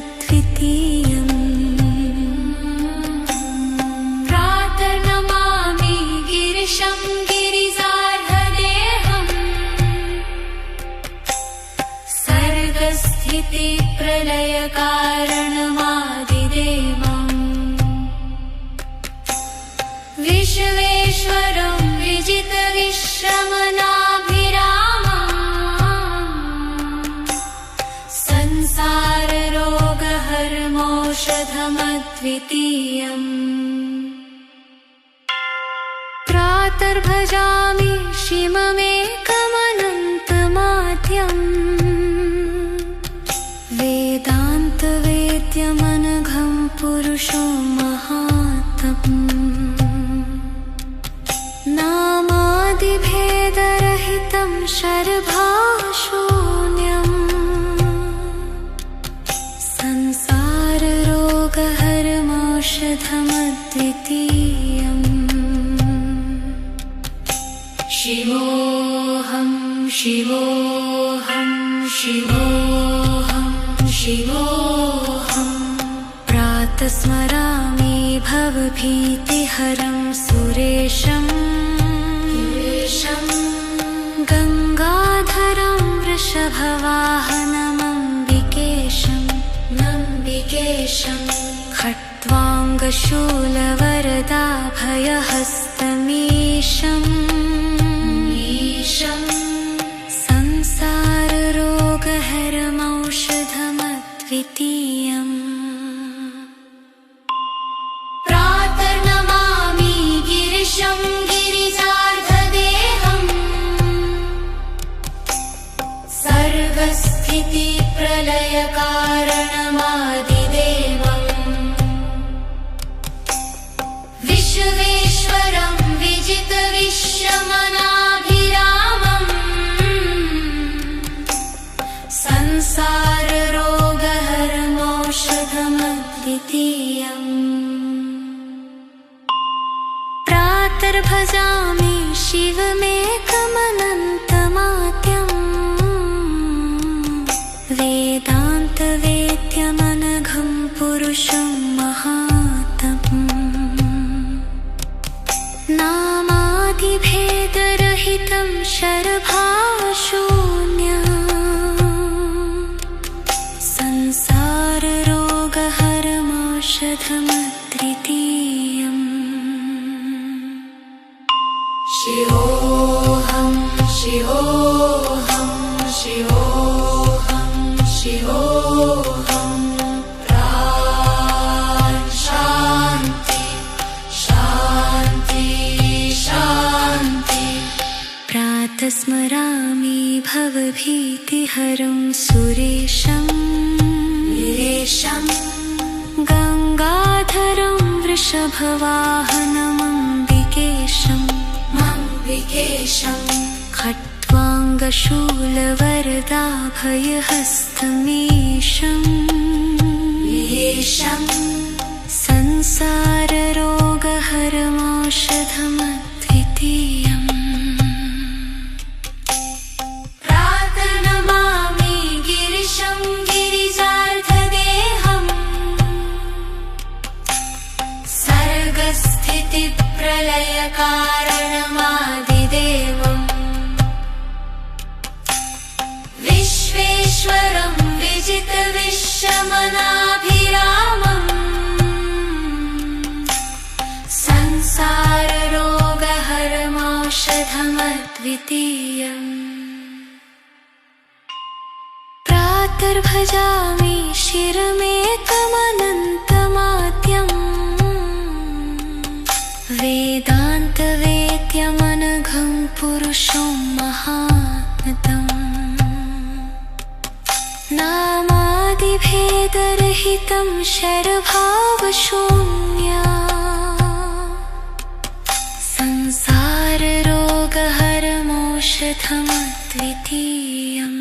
A: संसाररोगहरमौषधमद्वितीयम् प्रातर्नमामि गिरिशं गिरिजार्धदेहम् सर्गस्थितिप्रलयकारणमादिदेवम् विश्वेश्वरं विजितविश्रमणाभिरामम् संसाररोगहरमौषधमद्वितीयम् प्रातर्भजामि शिवमेकमनन्तमाद्यम् वेदान्तवेद्यमनघं पुरुषो महात्मम् नामादिभेदरहितं शरभाशून्यम् संसाररोगहरमौषधमद्वितीयम् शिव शिवोऽहं शिवोऽहं प्रातस्मरामि भवभीतिहरं सुरेशं गङ्गाधरं वृषभवाहनमम्बिकेशं खट्वाङ्गशूलवरदाभयहस्तमीशं संसाररोगहरमौषधमद्वितीयम् प्रातर्नमामि गिरिशं गिरिजार्धदेहं सर्गस्थितिप्रलयकारणमादिदेवम् विश्वेश्वरं विजितविश्वमनाभिरामम् संसाररोगहरमौषधमद्वितीयम् प्रातर्भजामि शिवमेकमनन्तमाद्यम् वेदान्तवेद्यमनघं पुरुषं महात्मम् नामादिभेदरहितं शरभाशून्यं संसाररोगहरमौषधमद्वितीयम् शिवोऽहं शिवोऽहं शिवोऽहं शिवोऽहं शान्ति शान्ति शान्ति प्रातस्मरामि भवभीतिहरं सुरेशं गङ्गाधरं वृषभवाहनमम्बिकेशं खट्वाङ्गशूलवरदाभयहस्तमीशं संसाररोगहरमौषधमद्वितीयम् प्रातर्नमामि गिरिशं गिरिजार्धदेहं सर्गस्थितिप्रलयकारणमादिदेवम् विश्वेश्वरं विजितविश्वमनाभिरामम् संसाररोगहरमौषधमद्वितीयम् प्रातर्भजामि शिरमेकमनन्तमाद्यम् वेदान्तवेद्यमनघं पुरुषं महात्मतम् नामादिभेदरहितं शरभावशून्या संसाररोगहरमौषधमद्वितीयम्